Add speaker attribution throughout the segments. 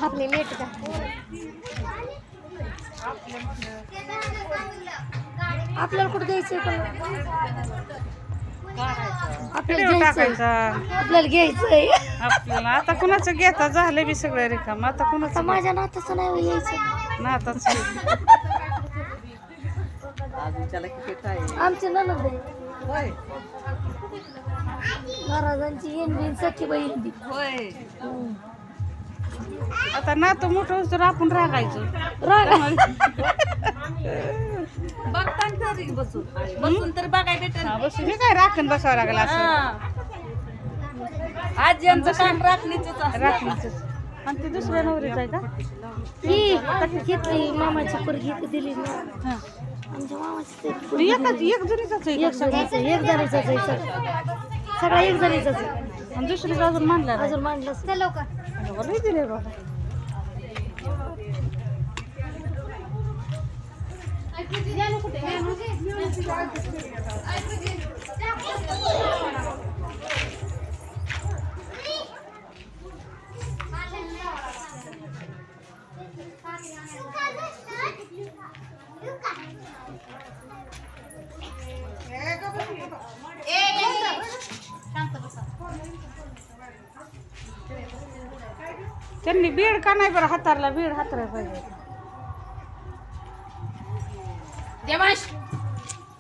Speaker 1: आपले लेट का आपल्याला कुठे द्यायचं आपल्याला घ्यायचंय
Speaker 2: आपल्याला आता कुणाचं घेता झालं बी सगळं रिकाम आता कुणाचं
Speaker 1: माझ्या नाताचं नाही यायचं
Speaker 2: नाताच
Speaker 1: आमचे ननद आहे महाराजांची येण बिन सखी बहीण बी
Speaker 2: होय आता नातू मोठं होतं तर आपण रागायचो
Speaker 3: बघता बसून तर बघाय भेटेल
Speaker 2: बसून हे काय राखण बसावं लागलं असं
Speaker 3: आज यांचं काम राखणीच
Speaker 2: राखणीच आणि ती दुसऱ्या नवरीच आहे का
Speaker 1: ही घेतली मामाची पोरगी दिली ना आमच्या मामाची
Speaker 2: एक जणीचाच आहे
Speaker 1: एक जणीच आहे सगळा एक जणीचाच आहे
Speaker 2: आणि दुसरीचं अजून मानलं
Speaker 1: अजून मांडलं लवकर
Speaker 2: नाही दिले बाबा त्यांनी बीड का नाही बरं हातारला बीड हातराय पाहिजे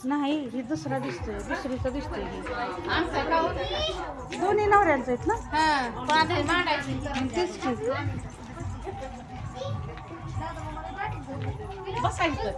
Speaker 2: नाही ही दुसरा दिसतोय दुसरीचा दिसतोय दोन्ही नवऱ्यांचं आहेत ना तेच की
Speaker 1: बसायचं